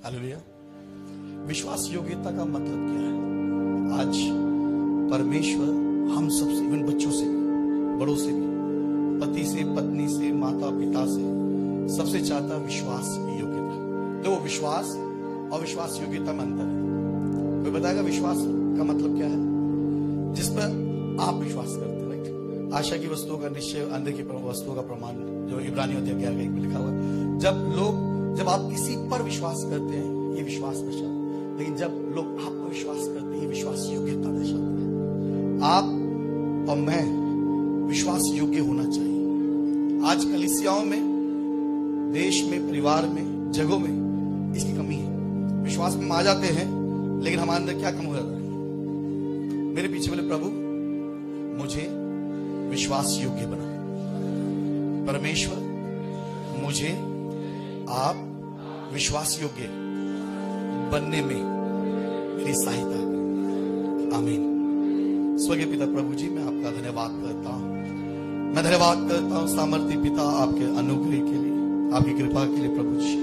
Hallelujah. विश्वास योग्यता का मतलब क्या है? आज परमेश्वर हम सबसे, इवन बच्चों से भी, बड़ों से भी, पति से, पत्नी से, माता पिता से, सबसे चाहता विश्वास योग्यता। तो वो विश्वास और विश्वास योग्यता में अंतर है। कोई बताएगा विश्वास का मतलब क्या है? जिस पर आप विश्वास करते हैं, राइट? आशा की वस्तुओं का निश्चय, अंदर की वस्तुओं का प्रमाण, जो इब्रानियों अध्याय 11 में लिखा हुआ है। जब आप किसी पर विश्वास करते हैं, ये विश्वास दर्शाता है। लेकिन जब लोग आप पर विश्वास करते हैं, ये विश्वास योग्यता दर्शाता है। आप और मैं विश्वास योग्य होना चाहिए। आज कलीसियाओं में, देश में, परिवार में, जगहों में इसकी कमी है। विश्वास में आ जाते हैं, लेकिन हमारे अंदर क्या कम हो जाता है? मेरे पीछे बोले, प्रभु मुझे विश्वास योग्य बना। परमेश्वर मुझे आप विश्वास योग्य बनने में मेरी सहायता करें। आमीन। स्वर्गीय पिता प्रभु जी, मैं आपका धन्यवाद करता हूँ। मैं धन्यवाद करता हूँ सामर्थ्य पिता, आपके अनुग्रह के लिए, आपकी कृपा के लिए प्रभु जी।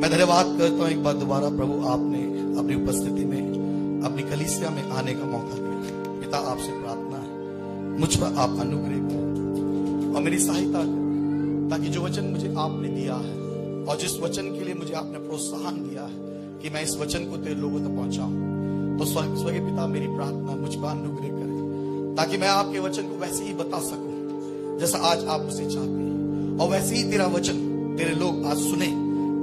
मैं धन्यवाद करता हूँ एक बार दोबारा प्रभु, आपने अपनी उपस्थिति में, अपनी कलीसिया में आने का मौका दिया। पिता आपसे प्रार्थना है, मुझ पर आप अनुग्रह करें और मेरी सहायता करें, ताकि जो वचन मुझे आपने दिया है और जिस वचन के लिए मुझे आपने प्रोत्साहन दिया है कि मैं इस वचन को तेरे लोगों तक पहुंचाऊं, तो स्वर्गीय पिता मेरी प्रार्थना मुझ पर अनुग्रह करें, ताकि मैं आपके वचन को वैसे ही बता सकूं जैसा आज आप उसे चाहते हैं, और वैसे ही तेरा वचन तेरे लोग आज सुने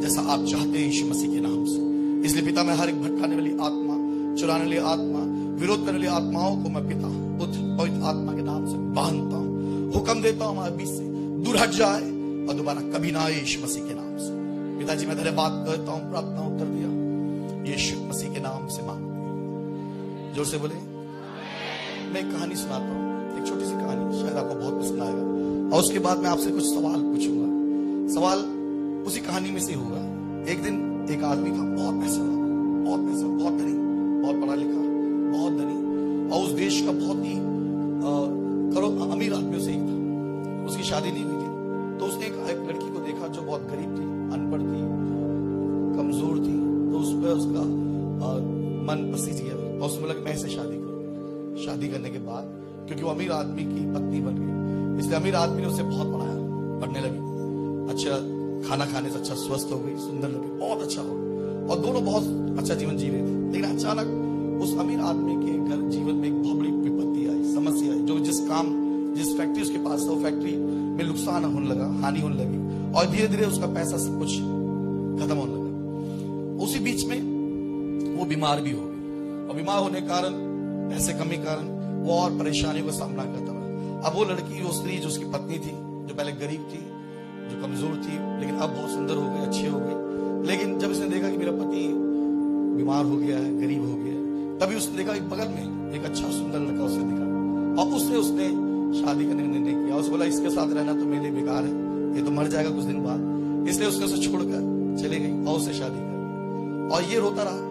जैसा आप चाहते हैं, यीशु मसीह के नाम से। इसलिए पिता, मैं हर एक भटकाने वाली आत्मा, चुराने वाली आत्मा, विरोध करने वाली आत्माओं को मैं पिता पवित्र आत्मा के नाम से बांधता हूँ, हुक्म देता हूँ हमारे बीच से दूर हट जाए और दोबारा कभी ना आए, यीशु मसीह के नाम से। पिताजी मैं धन्यवाद करता हूँ, प्रार्थना उत्तर दिया, यीशु मसीह के नाम से मांगते। जोर से बोले। मैं एक कहानी सुनाता हूँ, एक छोटी सी कहानी, शायद आपको बहुत पसंद आएगा, और उसके बाद मैं आपसे कुछ सवाल पूछूंगा। सवाल उसी कहानी में से होगा। एक दिन एक आदमी था, बहुत पैसा, बहुत धनी, बहुत पढ़ा लिखा, बहुत धनी, और उस देश का बहुत ही करोड़ अमीर आदमियों से एक था। उसकी शादी नहीं हुई थी, तो उसने एक लड़की को देखा जो बहुत गरीब थी, अनपढ़ थी, कमजोर थी, तो उस पर उसका मन पसीज गया और उसने बोला कि मैं इससे शादी करूँ। शादी करने के बाद, क्योंकि वो अमीर आदमी की पत्नी बन गई, इसलिए अमीर आदमी ने उसे बहुत पढ़ाया, पढ़ने लगी, अच्छा खाना खाने से अच्छा स्वस्थ हो गई, सुंदर लगी, बहुत अच्छा हो गया, और दोनों बहुत अच्छा जीवन जी रहे थे। लेकिन अचानक उस अमीर आदमी के घर जीवन में एक बहुत बड़ी विपत्ति आई, समस्या आई। जो जिस फैक्ट्री उसके पास था, वो फैक्ट्री में नुकसान होने लगा, हानि होने लगी, और धीरे धीरे उसका पैसा सब कुछ खत्म होने लगा। उसी बीच में वो बीमार भी हो गई, और बीमार होने के कारण, पैसे कमी के कारण वो और परेशानियों का सामना करता रहा। अब वो लड़की, वो स्त्री जो उसकी पत्नी थी, जो पहले गरीब थी, जो कमजोर थी, लेकिन अब बहुत सुंदर हो गई, अच्छी हो गई। लेकिन जब उसने देखा कि मेरा पति बीमार हो गया है, गरीब हो गया है, तभी उसने देखा कि बगल में एक अच्छा सुंदर लड़का उसे दिखा, और उसने शादी करने का निर्णय किया। उसने बोला इसके साथ रहना तो मेरे लिए बेकार है, ये तो मर जाएगा कुछ दिन बाद। इसलिए उसने उसे छोड़कर चले गई और उससे शादी कर, और ये रोता रहा।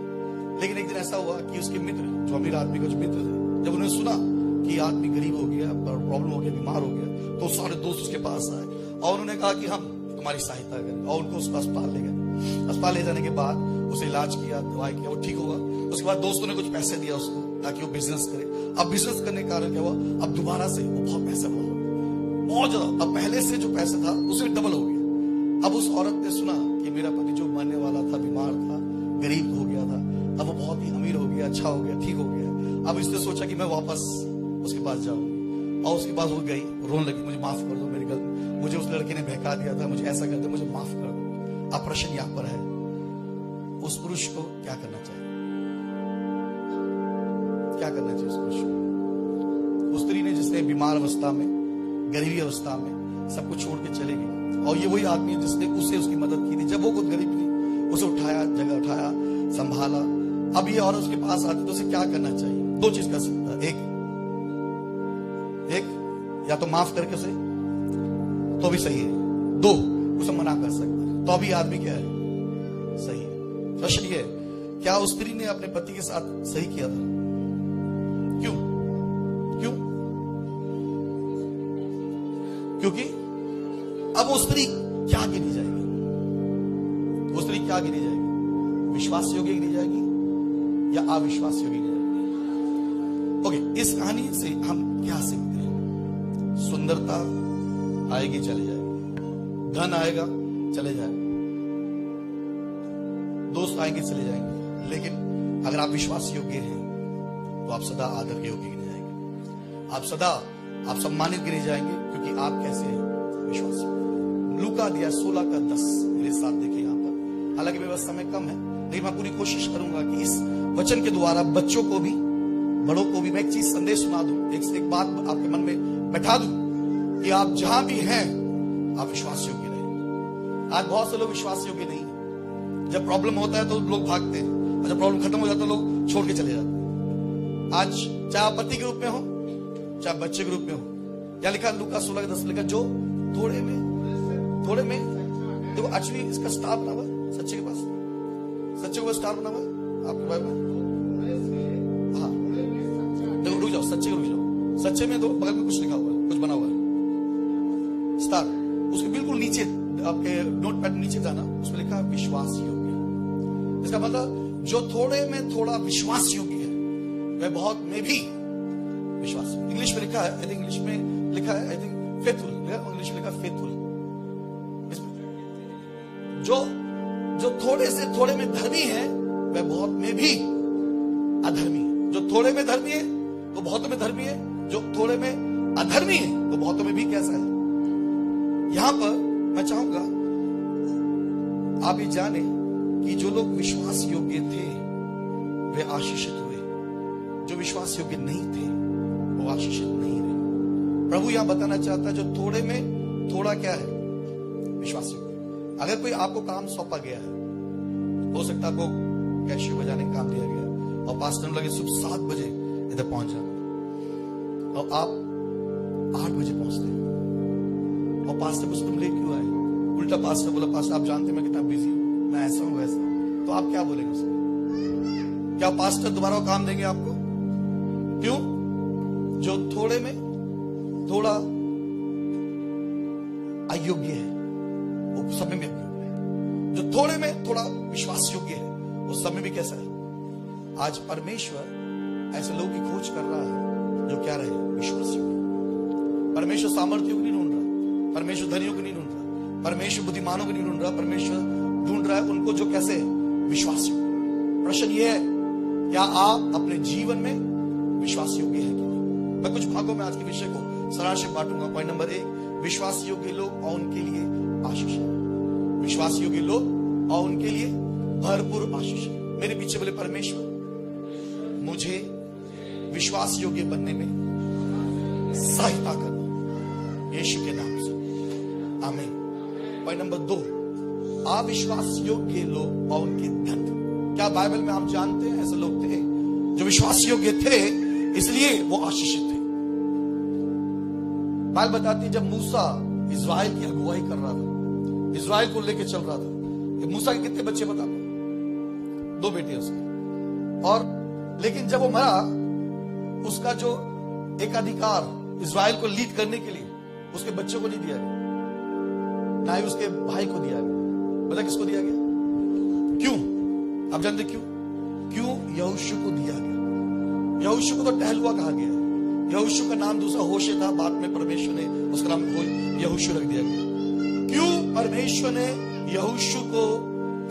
लेकिन एक दिन ऐसा हुआ कि उसके मित्र, जो अमीर आदमी के जो मित्र थे, जब उन्होंने सुना कि आदमी गरीब हो गया, प्रॉब्लम हो गया, बीमार हो गया, तो सारे दोस्त उसके पास आए और उन्होंने कहा कि हम तुम्हारी सहायता करें, और उनको उसको अस्पताल ले गए। अस्पताल ले जाने के बाद उसे इलाज किया, दवाई किया, वो ठीक होगा। उसके बाद दोस्तों ने कुछ पैसे दिया उसको ताकि वो बिजनेस करे। अब बिजनेस करने के कारण क्या हुआ, अब दोबारा से वो बहुत पैसा बढ़ा, बहुत ज्यादा। अब पहले से जो पैसा था उसे डबल हो गया। अब उस औरत ने सुना कि मेरा पति जो मरने वाला था, बीमार था, गरीब हो गया था, अब वो बहुत ही अमीर हो गया, अच्छा हो गया, ठीक हो गया। अब इसने सोचा कि मैं वापस उसके पास जाऊं, और उसके पास वो गई, रोने लगी, मुझे माफ कर दो, मेरी गलती, मुझे उस लड़के ने बहका दिया था, मुझे ऐसा कर दो, मुझे माफ कर दो। अब प्रश्न यहाँ पर है, उस पुरुष को क्या करना चाहिए? क्या करना चाहिए उस पुरुष को? उस स्त्री ने, जिसने बीमार अवस्था में, गरीबी अवस्था में सब कुछ छोड़ के चले गई, और ये वही आदमी है जिसने उसे उसकी मदद की थी जब वो खुद गरीब थी, उसे उठाया, जगह उठाया, संभाला। अब ये औरत उसके पास आती तो उसे क्या करना चाहिए? दो चीज कर सकता है, एक या तो माफ करके उसे, तो भी सही है, दो उसे मना कर सकता है, तो अभी आदमी क्या है? सही है। प्रश्न ये है, क्या उस स्त्री ने अपने पति के साथ सही किया था? क्यों? क्योंकि अब वो स्त्री क्या गिनी जाएगी? वो स्त्री क्या गिनी जाएगी? विश्वास योग्य की दी जाएगी या अविश्वास योग्य की दी जाएगी? ओके, इस कहानी से हम क्या सीखते हैं? सुंदरता आएगी, चले जाएगी, धन आएगा, चले जाएगा, दोस्त आएंगे, चले जाएंगे, लेकिन अगर आप विश्वास योग्य हैं तो आप सदा आदर के योग्य गिने जाएंगे, आप सम्मानित गिने जाएंगे, क्योंकि आप कैसे हैं? विश्वास। लूका दिया 16:10 मेरे साथ देखिए यहाँ पर। हालांकि मेरे पास समय कम है, लेकिन मैं पूरी कोशिश करूंगा कि इस वचन के द्वारा बच्चों को भी, बड़ों को भी मैं एक चीज संदेश सुना दूं, एक बात आपके मन में बैठा दूं कि आप जहां भी हैं आप विश्वास योग्य रहें। आज बहुत से लोग विश्वास योग्य नहीं है। जब प्रॉब्लम होता है तो लोग भागते हैं, और जब प्रॉब्लम खत्म हो जाता है लोग छोड़ के चले जाते हैं। आज चाहे आप पति के रूप में हो, चाहे बच्चे के रूप में हो, क्या लिखा लूका 16:10 लिखा, जो थोड़े में देखो, एक्चुअली इसका स्टार बना हुआ सच्चे के पास, सच्चे को स्टार बना हुआ आपके बाइबल में। हाँ देखो, रुक जाओ, सच्चे रुक जाओ, सच्चे में तो बगल में कुछ लिखा हुआ है, कुछ बना हुआ है स्टार, उसके बिल्कुल नीचे आपके नोट पैड नीचे जाना, उसमें लिखा है विश्वास योग्य। इसका मतलब जो थोड़े में थोड़ा विश्वास योग्य है वह बहुत में भी विश्वास। इंग्लिश में लिखा है, आई थिंक इंग्लिश में लिखा है, आई थिंक फेथफुल, इंग्लिश में लिखा फेथफुल। जो थोड़े से थोड़े में धर्मी है वह बहुत में भी अधर्मी है। जो थोड़े में धर्मी है वो बहुतों में धर्मी है, जो थोड़े में अधर्मी है वो बहुतों में भी कैसा है। यहां पर मैं चाहूंगा आप ये जाने कि जो लोग विश्वास योग्य थे वे आशीषित हुए, जो विश्वास योग्य नहीं थे वो आशीषित नहीं रहे। प्रभु यहां बताना चाहता है जो थोड़े में थोड़ा क्या है? विश्वास योग्य। अगर कोई आपको काम सौंपा गया है, हो सकता है आपको कैशियो बजाने का काम दिया गया और पास्टर लगे सुबह 7 बजे इधर पहुंच जाना, और आप 8 बजे पहुंचते हैं और पास्टर पूछते तुम लेट क्यों आए? उल्टा पास्टर बोला, पास्टर आप जानते मैं कितना बिजी हूं, मैं ऐसा हूं वैसा हूं, तो आप क्या बोलेंगे उसको? क्या पास्टर दोबारा काम देंगे आपको? क्यों? जो थोड़े में थोड़ा अयोग्य है वो सब में भी अयोग्य है, जो थोड़े में थोड़ा विश्वास योग्य है वो सब में भी कैसा है? आज परमेश्वर ऐसे लोगों की खोज कर रहा है जो क्या रहे? विश्वास योग्य। परमेश्वर सामर्थ्यों को नहीं ढूंढ रहा, परमेश्वर धनियों को नहीं ढूंढ रहा, परमेश्वर बुद्धिमानों को नहीं ढूंढ रहा, परमेश्वर ढूंढ रहा है उनको जो कैसे विश्वास योग्य। प्रश्न ये है, क्या आप अपने जीवन में विश्वास योग्य है कि नहीं? मैं कुछ भागों में आज के विषय को सारांश में बांटूंगा। पॉइंट नंबर 1, विश्वास योग्य लोग और उनके लिए आशीष है। विश्वास योग्य लोग और उनके लिए भरपूर आशीष है। मेरे पीछे बोले, परमेश्वर मुझे विश्वास योग्य बनने में सहायता करना, यीशु के नाम से, आमीन। पॉइंट नंबर 2, अविश्वास योग्य लोग और उनके धन। क्या बाइबल में आप जानते हैं ऐसे लोग थे जो विश्वास योग्य थे इसलिए वो आशीषित थे? बाइबल बताती है जब मूसा इस्राएल की अगुवाई कर रहा था, इस्राएल को लेकर चल रहा था, मूसा के कितने बच्चे बता? 2 बेटे उसके। और लेकिन जब वो मरा, उसका जो एक अधिकार इस्राएल को लीड करने के लिए उसके बच्चों को नहीं दिया गया, ना ही उसके भाई को दिया गया। पता किसको दिया गया? क्यों? आप जानते क्यों? क्यों यहोशू को दिया गया? यहोशू को तो टहलुआ कहा गया है। यहोशू का नाम दूसरा होशे था, बाद में परमेश्वर ने उसका नाम यहोशू रख दिया गया। क्यों परमेश्वर ने यहोशू को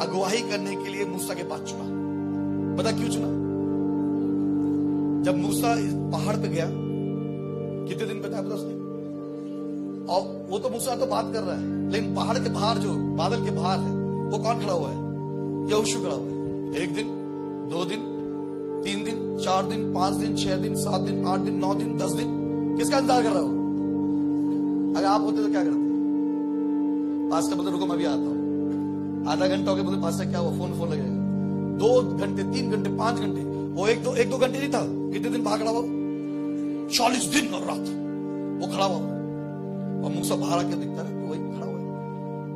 अगुवाई करने के लिए मूसा के पास चुना? पता क्यों चुना? जब मूसा पहाड़ पे गया, कितने दिन बताया पता उसने? और वो तो मूसा तो बात कर रहा है, लेकिन पहाड़ के बाहर जो बादल के बाहर है वो कौन खड़ा हुआ है? यहोशू खड़ा हुआ है। 1 दिन, 2 दिन, 3 दिन, 4 दिन, 5 दिन, 6 दिन, 7 दिन, 8 दिन, 9 दिन, 10 दिन, किसका इंतजार कर रहा हो? अगर आप होते तो क्या करते? पास्टर बोलते रुको मैं भी आता हूं। आधा घंटा हो गया, बोलते पास्टर क्या हुआ? फोन लगेगा। 2 घंटे, 3 घंटे, 5 घंटे, वो एक दो घंटे नहीं था, कितने दिन भाग खड़ा हुआ? 40 दिन और रात वो खड़ा हुआ। और मूसा बाहर आके दिखता है तो वही खड़ा हुआ।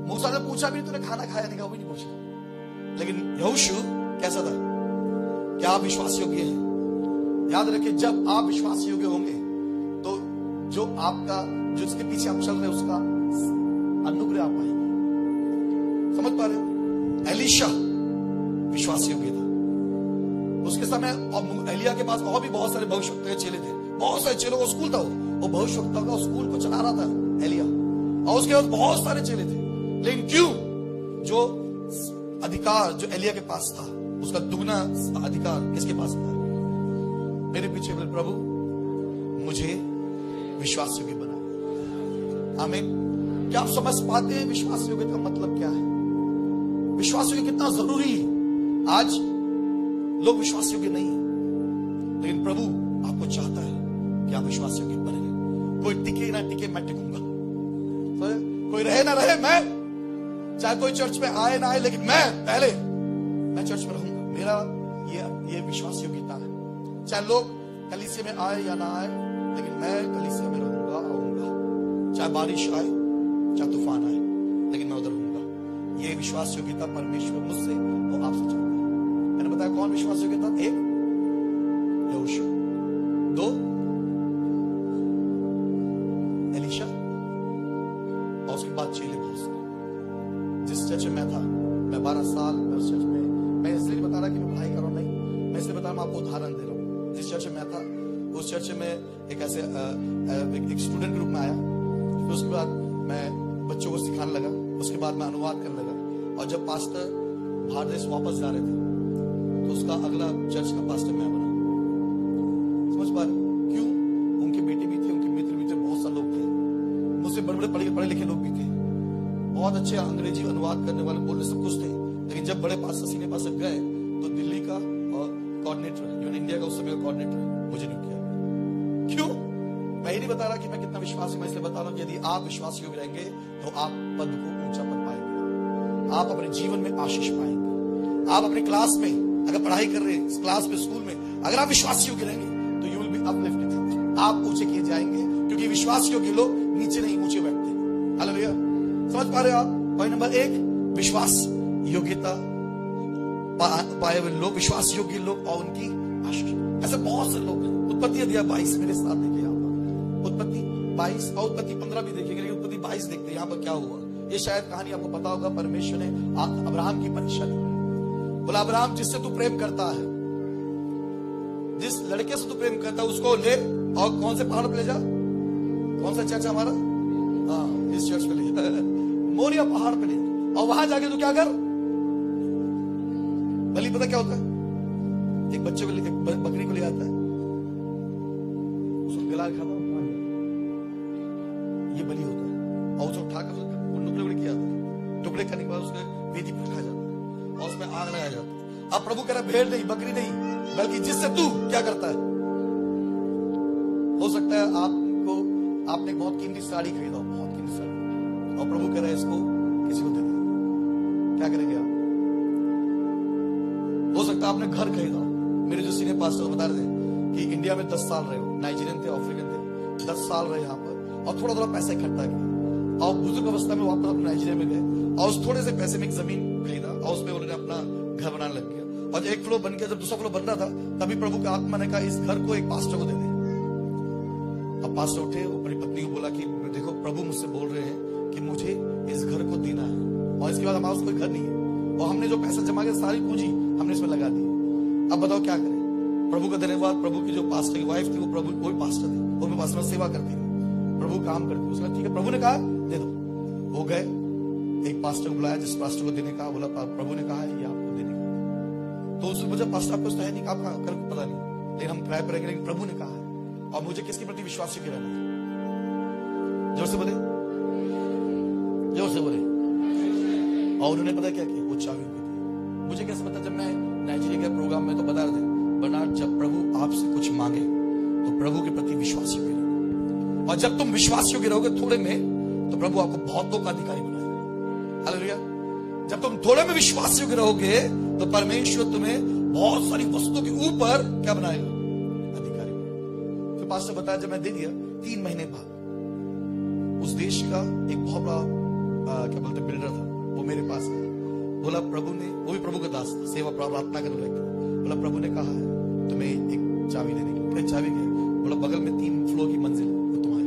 मूसा ने पूछा भी तूने खाना खाया नहीं? वो भी नहीं पूछा। लेकिन यहोशू कैसा था? क्या आप विश्वास योग्य हैं? याद रखिए, जब आप विश्वास योग्य होंगे तो जो आपका, जो जिसके पीछे आप चल रहे हैं उसका अनुग्रह आप पाएंगे। समझ पा रहे हो? एलीशा विश्वास योग्य था। उसके समय एलिया के पास और भी बहुत सारे भविष्यवक्ता के चेले थे, बहुत सारे चेलों का स्कूल था। वो भविष्यवक्ता का स्कूल को चला रहा था एलिया, और उसके बाद बहुत सारे चेले थे। लेकिन क्यों? जो अधिकार जो एलिया के पास था, उसका दुगना अधिकार किसके पास था? मेरे पीछे बोले, प्रभु मुझे विश्वास योग्य बना। आमीन। क्या आप समझ पाते हैं विश्वास योग्य का मतलब क्या है? विश्वास योग्य कितना जरूरी है। आज लोग विश्वास योग्य नहीं है, लेकिन प्रभु आपको चाहता है कि आप विश्वास योग्य बने। कोई टिके ना टिके, मैं टिकूंगा। तो कोई रहे ना रहे, मैं चाहे कोई चर्च में आए ना आए, लेकिन मैं चर्च में रहूंगा। मेरा ये विश्वास योग्यता है। चाहे लोग कलीसिया में आए या ना आए, लेकिन मैं कलीसिया में रहूंगा, आऊंगा। चाहे बारिश आए, चाहे तूफान आए, लेकिन मैं उधर रहूंगा। ये विश्वास योग्यता परमेश्वर मुझसे और आपसे चाहता है। मैंने बताया कौन विश्वास योग्यता? एक यहोशू, दो एलीशा, और उसके बाद चेले बहुत सारे। जिस चर्च में मैं था, मैं 12 साल मैं उस चर्च में, मैं इसलिए बता रहा कि मैं पढ़ाई कर रहा हूं, नहीं, मैं इसलिए बता रहा हूं, आपको उदाहरण दे रहा हूं। जिस चर्च में मैं था, उस चर्च में एक ऐसे एक स्टूडेंट ग्रुप में आया। फिर उसके बाद मैं बच्चों को सिखाने लगा, उसके बाद मैं अनुवाद करने लगा। और जब पास्टर भारत देश वापस जा रहे थे, तो उसका अगला चर्च का पास्टर मैं बना। समझ पा रहे? क्यों? उनके बेटे भी थे, उनके मित्र भी थे, बहुत सारे लोग थे, मुझसे बड़े बड़े पढ़े लिखे लोग भी थे, बहुत अच्छे अंग्रेजी अनुवाद करने वाले, बोलने सब कुछ थे। लेकिन जब बड़े पास्टर सीनियर पास्टर गए, तो दिल्ली का और कोऑर्डिनेटर, इवन इंडिया का उस समय का कोऑर्डिनेटर मुझे नहीं किया। क्यों? मैं ही नहीं बता रहा कि मैं कितना विश्वासी, मैं इसलिए बता रहा हूं कि यदि आप विश्वास योग्य रहेंगे, तो आप पद को ऊंचा पद पाएंगे, आप अपने जीवन में आशीष पाएंगे। आप अपने क्लास में अगर पढ़ाई कर रहे हैं, क्लास में, स्कूल में, अगर आप विश्वास योग्य रहेंगे, तो यू विल बी अपलिफ्टेड, आप ऊंचे किए जाएंगे। क्योंकि विश्वास योग्य लोग नीचे नहीं, ऊंचे बैठते हैं। हालेलुया। समझ पा रहे हो आप? पॉइंट नंबर 1, विश्वास योग्यता पाए हुए लोग, विश्वास योग्य लोग और उनकी आशीष। ऐसे बहुत से लोग हैं। उत्पत्ति अध्याय 22 मेरे साथ देखिए यहाँ पर, उत्पत्ति 22 और उत्पत्ति 15 भी देखेंगे, लेकिन उत्पत्ति 22 देखते हैं यहाँ पर क्या हुआ। ये शायद कहानी आपको पता होगा। परमेश्वर ने अब्राहम की परीक्षा ली। बोला, अब्राहम जिससे तू प्रेम करता है, जिस लड़के से तू प्रेम करता है, उसको ले और कौन से पहाड़ पे ले जा? कौन सा चर्च हमारा? हाँ, इस चर्च पे ले जा, मोरिया पहाड़ पे ले, और वहां जाके तू क्या कर? बलि। पता क्या होता है? एक बच्चे को, एक बकरी को ले आता है, उसको गला खाता है, ये बलि होता है। और उसको उठाकर टुकड़े किया जाता है। टुकड़े करने के बाद उसके वेदी पर रखा जाता है और उसमें आग लगाया जाता है। अब प्रभु कह रहा, भेड़ नहीं, बकरी नहीं, बल्कि जिससे तू क्या करता है। हो सकता है आपने एक बहुत कीमती साड़ी खरीदा, बहुत कीमती साड़ी, और प्रभु कह रहा है इसको किसी को दे दे। क्या करेंगे आप? हो सकता है आपने घर खरीदा। मेरे जो सीनियर पास्टर बता रहे थे कि इंडिया में 10 साल रहे हो, नाइजीरियन थे, अफ्रीकन थे, 10 साल रहे यहाँ पर, और थोड़ा थोड़ा पैसा इकट्ठा किया, और बुजुर्ग अवस्था में वापस अपने नाइजीरिया में गए, और उस थोड़े से पैसे में एक जमीन खरीदा, और उसमें उन्होंने अपना घर बनाने लग गया। और एक फ्लोर बन गया। जब दूसरा फ्लोर बन रहा था, तभी प्रभु का आत्मा ने कहा, इस घर को एक पास्टर को दे दे। अब पास्टर उठे, अपनी पत्नी को बोला कि देखो, प्रभु मुझसे बोल रहे हैं कि मुझे इस घर को देना है, और इसके बाद हमारा कोई घर नहीं है, और हमने जो पैसा जमा किया, सारी पूंजी हमने इसमें लगा दी। अब बताओ क्या करें? प्रभु का धन्यवाद, प्रभु की जो पास्टर की वाइफ थी, वो प्रभु कोई पास्टर थी, वो भी पास्टर सेवा करती थी, प्रभु काम करती। उसने ठीक है, प्रभु ने कहा दे दो। वो गए, एक पास्टर को बुलाया, जिस पास्टर को देने का बोला, प्रभु ने कहा ये आपको देने का। तो उसने पूछा, पास्टर आपको है नहीं, आपका कर पता नहीं, लेकिन हम किराए पर रहेंगे, लेकिन प्रभु ने कहा है, और मुझे किसके प्रति विश्वास योग्य रहना है? जोर से बोले, जोर से बोले। और उन्होंने पता क्या किया? वो चाबी को दी। मुझे कैसे पता? जब मैं नाइजीरिया के प्रोग्राम में तो बता रहे थे, बर्नार्ड, जब प्रभु आपसे कुछ मांगे तो प्रभु के प्रति विश्वास योग्य रहो, और जब तुम विश्वास योग्य रहोगे थोड़े में, तो प्रभु आपको बहुतों का अधिकारी बनाएगा। हालेलुया। जब तुम थोड़े में विश्वास योग्य रहोगे, तो परमेश्वर तुम्हें बहुत सारी वस्तुओं के ऊपर क्या बनाएगा? अधिकारी। फिर पास्टर बताया, जब मैं दे दिया, 3 महीने बाद उस देश का एक बहुत बड़ा क्या बोलते बिल्डर था, वो मेरे पास आया। बोला, प्रभु ने, वो भी प्रभु का दास था, सेवा प्रार्थना करने लग गया। बोला, प्रभु ने कहा है तुम्हें एक चाबी देने के लिए। चाबी क्या? बोला, बगल में 3 फ्लोर की मंजिल, वो तुम्हारी।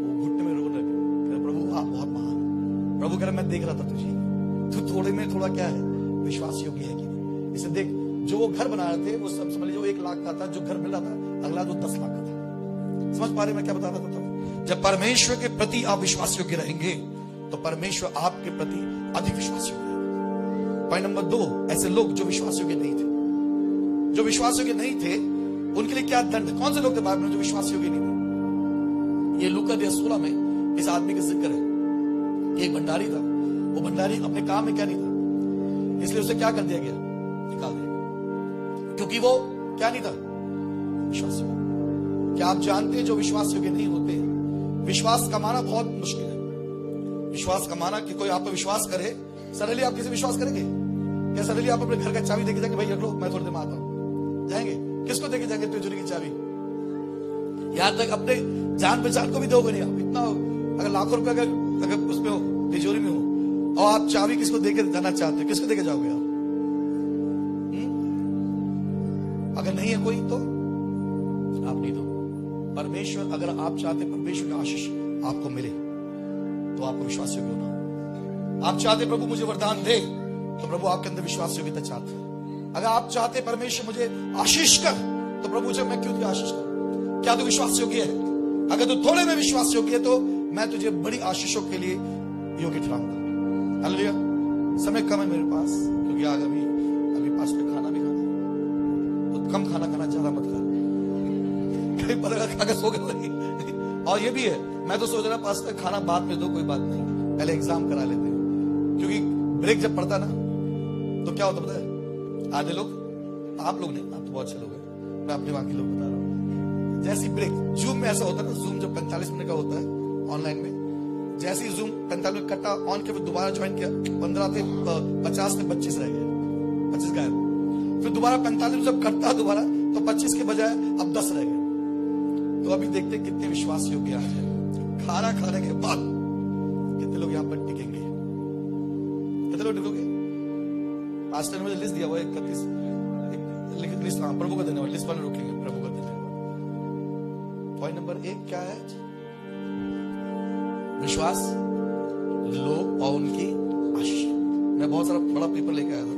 वो घुटने में रो लगे, प्रभु आप बहुत महान। प्रभु कह रहा, मैं देख रहा था तुझे, तू थोड़े में थोड़ा क्या है? विश्वास योग्य है कि नहीं। इसे देख, जो वो घर बना रहे थे वो सब समझ लीजिए 1 लाख का था, जो घर मिल रहा था अगला तो 10 लाख का था। समझ पा रहे मैं क्या बता रहा था? जब परमेश्वर के प्रति आप विश्वास योग्य रहेंगे तो परमेश्वर आपके प्रति अधिक विश्वास योग्य है। पॉइंट नंबर 2, ऐसे लोग जो विश्वास योग्य नहीं थे, जो विश्वास योग्य नहीं थे उनके लिए क्या दंड? कौन से लोग थे बाइबल में जो विश्वास योग्य नहीं थे? ये लूका 16 में इस आदमी का जिक्र है। एक भंडारी था, वो भंडारी अपने काम में क्या नहीं था, इसलिए उसे क्या कर दिया गया? निकाल दिया, क्योंकि वो क्या नहीं था? विश्वास योग्य। क्या आप जानते हैं जो विश्वास योग्य नहीं होते, विश्वास कमाना बहुत मुश्किल है। विश्वास कमाना कि कोई आप पर विश्वास करे, सरली आप किसी विश्वास करेंगे क्या? सरली आप अपने घर का चाबी देके जाएंगे, भाई रख लो मैं थोड़ी देर में आता हूं, जाएंगे? किसको देके जाएंगे तिजोरी की चाबी? यहां तक अपने जान पहचान को भी दोगे नहीं आप। इतना अगर लाखों रुपए अगर उसमें हो, तिजोरी में हो, और आप चाबी किसको देके जाना चाहते हो, किसको देके जाओगे आप? अगर नहीं है कोई तो आप नहीं दो। परमेश्वर, अगर आप चाहते परमेश्वर का आशीष आपको मिले तो आपको विश्वास योग्य होना। आप चाहते प्रभु मुझे वरदान दे तो प्रभु आपके अंदर विश्वास योग्यता चाहते हैं। अगर आप चाहते परमेश्वर मुझे आशीष कर तो प्रभु जब मैं क्यों तुझे आशीष करूं? क्या तू विश्वास योग्य है? अगर तू थोड़े में विश्वास योग्य है तो मैं तुझे बड़ी आशीषों के लिए योग्य ठहराऊंगा। हालेलुया। समय कम है मेरे पास, क्योंकि आज अभी पास में खाना भी खाना है, तो कम खाना खाना, ज्यादा मत खा, कहीं पता खा के सो गए। और ये भी है, मैं तो सोच रहा पास में खाना बाद में दो, कोई बात नहीं, पहले एग्जाम करा लेते हैं। क्योंकि ब्रेक जब पड़ता ना तो क्या होता पता है, आधे लोग, आप लोग नहीं, आप तो बहुत अच्छे लोग हैं, मैं अपने वहां के लोग बता रहा हूँ, जैसी ब्रेक जूम में ऐसा होता है ना, जूम जब 45 मिनट का होता है ऑनलाइन में, जैसे ही जूम 45 मिनट कटा ऑन के, फिर दोबारा ज्वाइन किया, 15 थे 50 में 25 रह गए, 25 गायब। फिर दोबारा 45 जब कटता दोबारा तो 25 के बजाय अब 10 रह गए। तो अभी देखते कितने विश्वास योग्य आज है। खाना खाने के बाद कितने लोग यहाँ पर टिकेंगे? कितने लोग टिकोगे? पास्टर ने मुझे लिस्ट दिया हुआ 31 लिखित लिस्ट। प्रभु का धन्यवाद, लिस्ट पर रुकेंगे। प्रभु का धन्यवाद। पॉइंट नंबर 1 क्या है? विश्वास लोग और उनकी आशीष। मैं बहुत सारा बड़ा पेपर लेके आया था,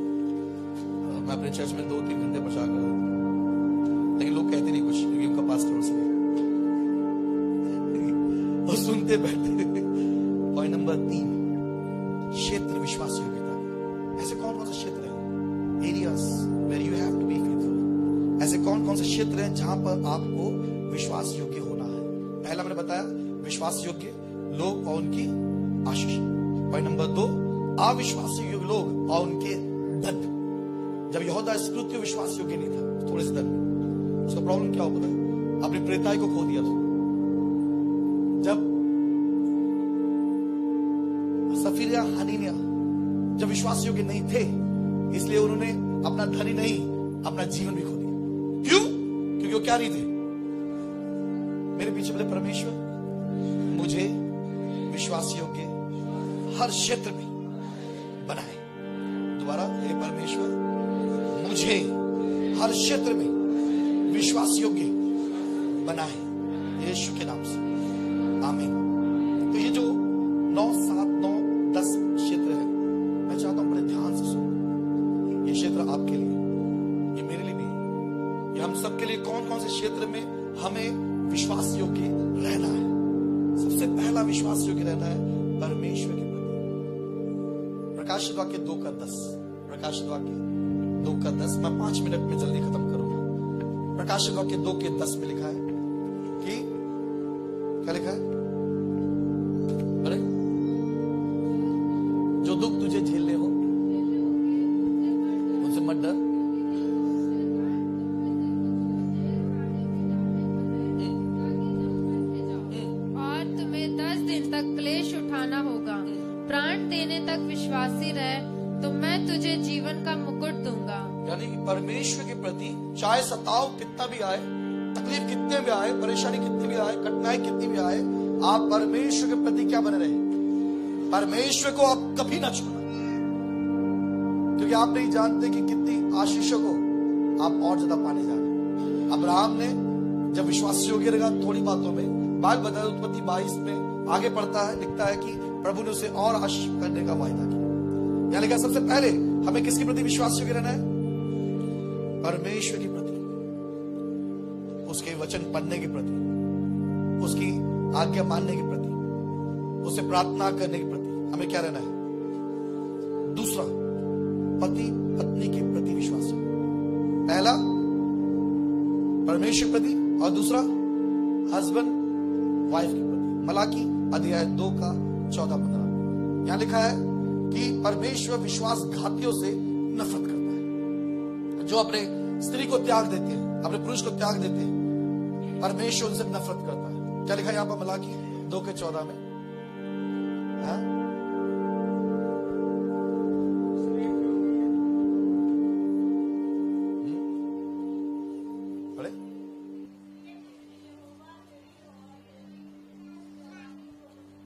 मैं अपने चर्च में 2-3 घंटे प्रचार कर रहा था, लेकिन लोग कहते नहीं कुछ, क्योंकि उनका पास्टर से और सुनते बैठते। पॉइंट नंबर 3, क्षेत्र विश्वास योग्यता। ऐसे कौन कौन से क्षेत्र है? Areas where you have to be faithful. ऐसे कौन कौन से क्षेत्र हैं जहां पर आपको विश्वास योग्य होना है? पहला मैंने बताया विश्वास योग्य लोग और उनकी आशीष। पॉइंट नंबर 2, अविश्वास योग्य लोग और उनके दंड। जब यहोदा इस्करियोती विश्वास योग्य नहीं था, थोड़े से दंड, उसका प्रॉब्लम क्या होता है? अपनी प्रेताई को खो दिया था। जब सफीरिया हनीनिया जब विश्वास योग्य नहीं थे, इसलिए उन्होंने अपना धन ही नहीं अपना जीवन भी खो दिया। क्यों? क्योंकि वो क्या नहीं थे? मेरे पीछे बोले परमेश्वर मुझे विश्वास योग्य हर क्षेत्र में बनाए। दोबारा, हे परमेश्वर मुझे हर क्षेत्र में विश्वास योग्य बनाए, यीशु के नाम से, आमीन। तो ये जो 9, 7, 9, 10 क्षेत्र है, मैं चाहता हूं बड़े ध्यान से सुनो। ये क्षेत्र आपके लिए, ये मेरे लिए भी, ये हम सबके लिए कौन कौन से क्षेत्र में हमें विश्वास योग्य रहना है। सबसे पहला विश्वास योग्य रहना है परमेश्वर के प्रति। प्रकाशित वाक्य 2:10, प्रकाशित वाक्य 2:10, मैं 5 मिनट में जल्दी खत्म करूंगा। प्रकाशित वाक्य 2:10 में लिखा है कि क्या लिखा है? अरे जो दुख तुझे झेलने हो उनसे मत डर, और तुम्हें 10 दिन तक क्लेश उठाना होगा। प्राण देने तक विश्वासी रह तो मैं तुझे जीवन का मुकुट दूंगा। यानी कि परमेश्वर के प्रति चाहे सताव कितना भी आए, तकलीफ कितने भी आए, परेशानी कितनी भी आए, कठिनाई कितनी भी आए, आप परमेश्वर के प्रति क्या बने रहे? परमेश्वर को आप कभी ना छोड़ना, क्योंकि आप नहीं जानते कि कितनी आशीषों को आप और ज्यादा पाने जा रहे हैं। अब्राहम ने जब विश्वास योग्य रहा थोड़ी बातों में, बात बताया उत्पत्ति 22 में आगे पढ़ता है, लिखता है कि प्रभु ने उसे और आशीष करने का वायदा किया। यानी कि सबसे पहले हमें किसके प्रति विश्वास योग्य रहना है? परमेश्वर के प्रति, उसके वचन पढ़ने के प्रति, उसकी आज्ञा मानने के प्रति, उसे प्रार्थना करने के प्रति हमें क्या रहना है? दूसरा, पति पत्नी के प्रति विश्वास। पहला परमेश्वर प्रति और दूसरा हस्बैंड वाइफ के प्रति। मलाकी अध्याय 2 का 14-15 यहां लिखा है कि परमेश्वर विश्वासघातियों से नफरत करता है। जो अपने स्त्री को त्याग देते हैं, अपने पुरुष को त्याग देते हैं, परमेश्वर उनसे नफरत करता है। क्या लिखा है यहां पर मलाकी 2 के 14 में?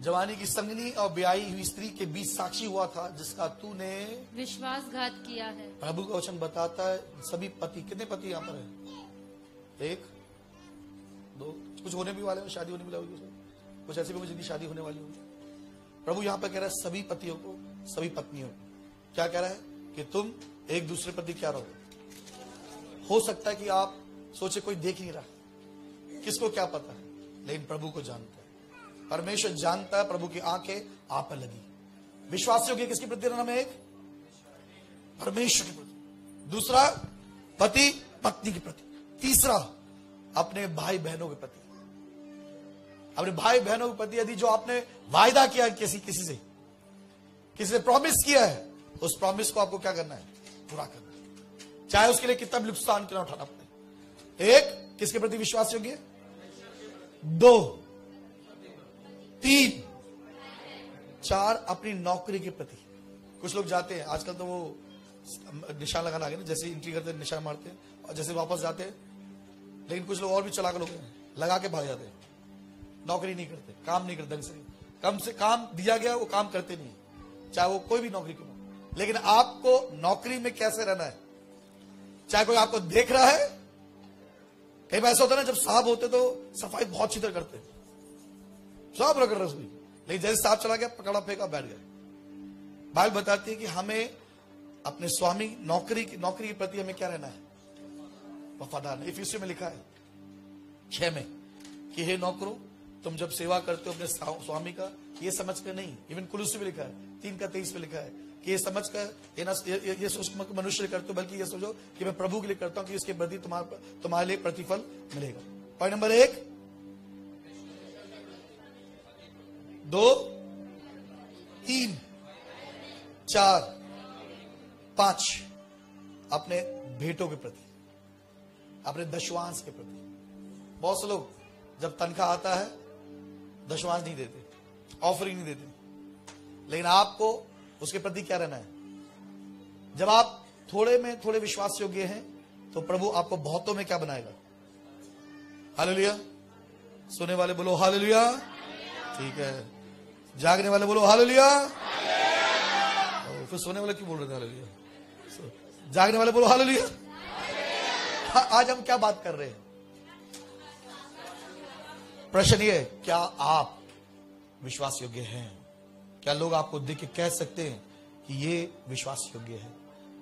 जवानी की संगनी और ब्याही हुई स्त्री के बीच साक्षी हुआ था, जिसका तूने विश्वासघात किया है। प्रभु का वचन बताता है सभी पति, कितने पति यहाँ पर है? 1 2, कुछ होने भी वाले हो, शादी होने भी वाली होगी, कुछ ऐसी भी जिनकी शादी होने वाली होगी। प्रभु यहाँ पर कह रहा है सभी पतियों को, सभी पत्नियों को। क्या कह रहा है? कि तुम एक दूसरे प्रति क्या रहो। हो सकता है कि आप सोचे कोई देख नहीं रहा, किसको क्या पता है, लेकिन प्रभु को जानता है। परमेश्वर जानता है, प्रभु की आंखें आप पर लगी। विश्वास योग्य किसके प्रति रहना में? एक परमेश्वर के प्रति, दूसरा पति पत्नी के प्रति, तीसरा अपने भाई बहनों के प्रति। अपने भाई बहनों के प्रति यदि जो आपने वायदा किया है किसी से प्रॉमिस किया है, उस प्रॉमिस को आपको क्या करना है? पूरा करना है, चाहे उसके लिए कितना भी नुकसान क्यों उठाना पड़े। एक, किसके प्रति विश्वास योग्य? 2, 3, 4 अपनी नौकरी के प्रति। कुछ लोग जाते हैं, आजकल तो वो निशान लगाना आ गया ना, जैसे एंट्री करते हैं निशान मारते हैं और जैसे वापस जाते हैं। लेकिन कुछ लोग और भी चालाक लोग हैं, लगा के भाग जाते हैं, नौकरी नहीं करते, काम नहीं करते ढंग से। कम से काम दिया गया वो काम करते नहीं, चाहे वो कोई भी नौकरी क्यों। लेकिन आपको नौकरी में कैसे रहना है? चाहे कोई आपको देख रहा है, कई बार ऐसा होता है ना, जब साहब होते तो सफाई बहुत अच्छी तरह करते, सब रगड़ रसोई, लेकिन जैसे साहब चला गया, पकड़ा फेंका, बैठ गया। बाइबल बताती है कि हमें अपने स्वामी नौकरी के प्रति हमें क्या रहना है? वफादार। इफिसियों में लिखा है 6 में कि हे नौकरों, तुम जब सेवा करते हो अपने स्वामी का, ये समझ कर नहीं, इवन कुलूसी में लिखा है 3 का 23 में लिखा है कि ये समझ कर ये सोच मनुष्य करते हो, बल्कि ये सोचो कि मैं प्रभु के लिए करता हूं कि इसके प्रति तुम्हारे लिए प्रतिफल मिलेगा। पॉइंट नंबर 1, 2, 3, 4, 5 अपने भेंटों के प्रति, अपने दशवांश के प्रति। बहुत से लोग जब तनख्वाह आता है दशवांश नहीं देते, ऑफरिंग नहीं देते, लेकिन आपको उसके प्रति क्या रहना है? जब आप थोड़े में थोड़े विश्वास योग्य हैं तो प्रभु आपको बहुतों में क्या बनाएगा? हालेलुया। सुनने वाले बोलो हालेलुया। ठीक है, जागने वाले बोलो हालेलुया। फिर सोने वाले क्यों बोल रहे थे हालेलुया? जागने वाले बोलो हालेलुया। आज हम क्या बात कर रहे हैं? प्रश्न ये है, क्या आप विश्वास योग्य हैं? क्या लोग आपको देख के कह सकते हैं कि ये विश्वास योग्य है?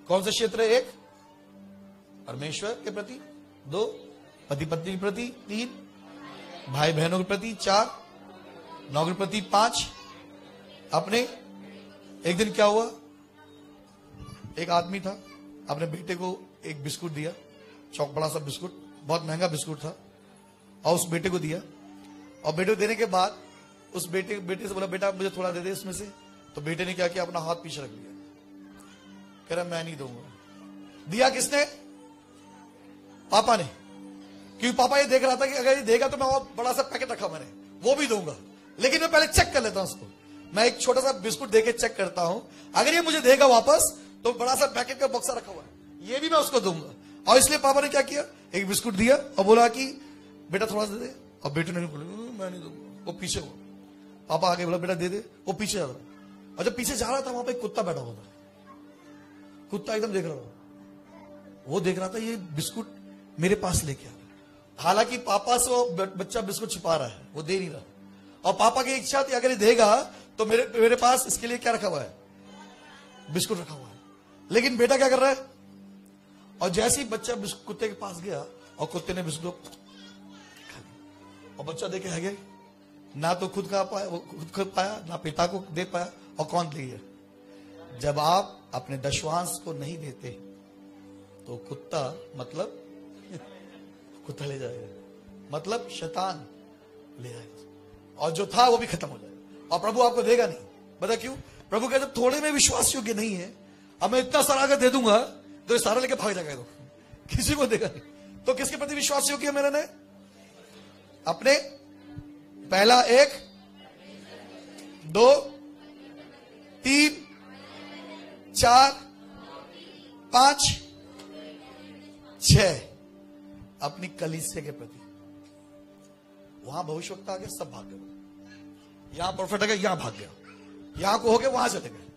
कौन सा क्षेत्र है? 1 परमेश्वर के प्रति, 2 पति पत्नी के प्रति, 3 भाई बहनों के प्रति, 4 नौकरी प्रति, 5 अपने। एक दिन क्या हुआ, एक आदमी था, अपने बेटे को एक बिस्कुट दिया, बड़ा सा बिस्कुट, बहुत महंगा बिस्कुट था, और उस बेटे को दिया। और बेटे को देने के बाद उस बेटे से बोला, बेटा मुझे थोड़ा दे दे इसमें से। तो बेटे ने क्या किया, अपना हाथ पीछे रख लिया, कह रहा मैं नहीं दूंगा। दिया किसने? पापा ने। क्योंकि पापा ये देख रहा था कि अगर ये देगा तो मैं और बड़ा सा पैकेट रखा मैंने, वो भी दूंगा, लेकिन मैं पहले चेक कर लेता हूं उसको। मैं एक छोटा सा बिस्कुट देके चेक करता हूं, अगर ये मुझे देगा वापस तो बड़ा सा पैकेट का बक्सा रखा हुआ है, ये भी मैं उसको दूंगा। और इसलिए पापा ने क्या किया, एक बिस्कुट दिया और बोला कि बेटा थोड़ा सा दे दे। और बेटे ने बोला मैं नहीं दूंगा, वो पीछे हुआ। पापा आगे बोला बेटा दे दे, वो पीछे जा रहा। और जब पीछे जा रहा था वहां पर एक कुत्ता बैठा हुआ था, कुत्ता एकदम देख रहा था, वो देख रहा था ये बिस्कुट मेरे पास लेके आ रहा। हालांकि पापा से वो बच्चा बिस्कुट छिपा रहा है, वो दे नहीं रहा। और पापा की इच्छा थी अगर ये देगा तो मेरे पास इसके लिए क्या रखा हुआ है? बिस्कुट रखा हुआ है। लेकिन बेटा क्या कर रहा है? और जैसे ही बच्चा कुत्ते के पास गया और कुत्ते ने बिस्कुट खा लिया, और बच्चा देखे है गया, ना तो खुद खा पाया, खुद पाया, ना पिता को दे पाया, और कौन ले गया? जब आप अपने दशवांश को नहीं देते तो कुत्ता मतलब कुत्ता ले जाएगा, मतलब शैतान ले जाएगा, और जो था वो भी खत्म हो जाएगा, और प्रभु आपको देगा नहीं। बता क्यों? प्रभु कहते थोड़े में विश्वास योग्य नहीं है, अब मैं इतना सारा अगर दे दूंगा तो ये सारा लेके भाग जाएगा, तो किसी को देगा नहीं। तो किसके प्रति विश्वास योग्य है मेरे ने? अपने पहला 1 2 3 4 5 6 अपनी कलीसिया के प्रति। वहां भविष्यवक्ता आ गया, सब भाग गए। यहां प्रोफेट आ गया, यहां भाग गया, यहां को हो गया, वहां चले गए।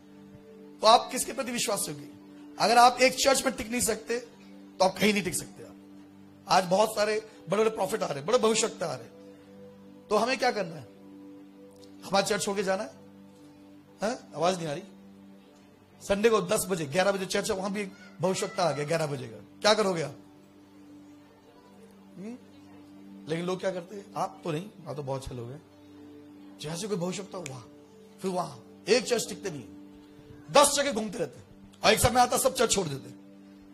तो आप किसके प्रति विश्वास योग्य? अगर आप एक चर्च में टिक नहीं सकते तो आप कहीं नहीं टिक सकते। आप आज बहुत सारे बड़े बड़े प्रॉफिट आ रहे, बड़े भविष्यवक्ता आ रहे, तो हमें क्या करना है? हमारा चर्च होके जाना है? आवाज नहीं आ रही? संडे को 10 बजे 11 बजे चर्च है, वहां भी भविष्यवक्ता आ गया 11 बजे का, क्या करोगे आप? लेकिन लोग क्या करते हैं? आप तो नहीं, आप तो बहुत अच्छे लोग हैं, जैसे कोई भविष्यवक्ता वहां, फिर वहां एक चर्च टिकते नहीं, 10 जगह घूमते रहते, और एक समय आता सब चर्च छोड़ देते।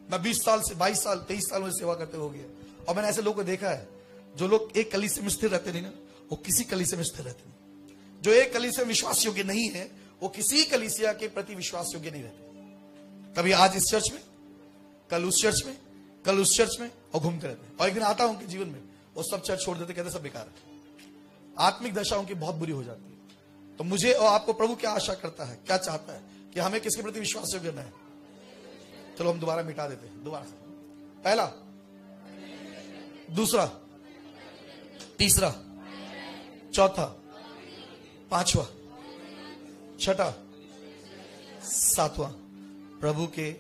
मैं 20 साल से 22 साल 23 साल में सेवा करते हो गया, और मैंने ऐसे लोगों को देखा है, जो लोग एक कलीसिया में स्थिर रहते नहीं ना, वो किसी कलीसिया में स्थिर रहते नहीं। जो एक कलीसिया में विश्वास योग्य नहीं है, वो किसी कलीसिया के प्रति विश्वास योग्य नहीं रहते। कभी आज इस चर्च में, कल उस चर्च में, कल उस चर्च में, और घूमते रहते हैं। और एक दिन आता है उनके जीवन में, वो सब चर्च छोड़ देते, कहते सब बेकार है। आत्मिक दशा उनकी बहुत बुरी हो जाती है। तो मुझे और आपको प्रभु क्या आशा करता है, क्या चाहता है कि हमें किसके प्रति विश्वास योग्य है? चलो हम दोबारा मिटा देते हैं, दोबारा से। पहला, दूसरा, तीसरा, चौथा, पांचवा, छठा, सातवां, प्रभु के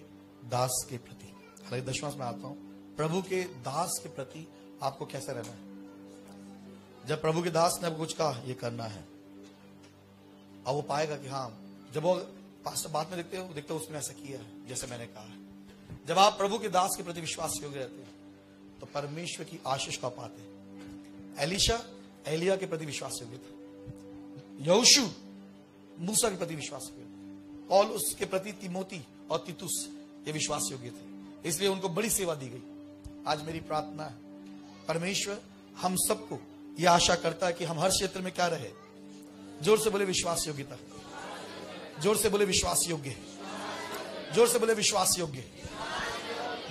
दास के प्रति। हालांकि दशवां में आता हूं, प्रभु के दास के प्रति आपको कैसे रहना है? जब प्रभु के दास ने आपको कुछ कहा, ये करना है, और वो पाएगा कि हाँ, जब वो पास्टर बात में देखते हो उसने ऐसा किया है जैसे मैंने कहा है। जब आप प्रभु के दास के प्रति विश्वास योग्य रहते हैं तो परमेश्वर की आशीष को पाते हैं। एलीशा एलिया के प्रति विश्वास योग्य था, यहोशू मूसा के प्रति विश्वास योग्य, पौल उसके प्रति तिमोती और तीतुस ये विश्वास योग्य थे, इसलिए उनको बड़ी सेवा दी गई। आज मेरी प्रार्थना है, परमेश्वर हम सबको यह आशा करता है कि हम हर क्षेत्र में क्या रहे? जोर से बोले विश्वास योग्यता, जोर से बोले विश्वास योग्य, जोर से बोले विश्वास योग्य।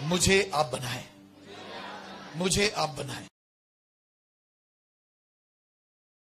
मुझे आप बनाए, मुझे आप बनाए।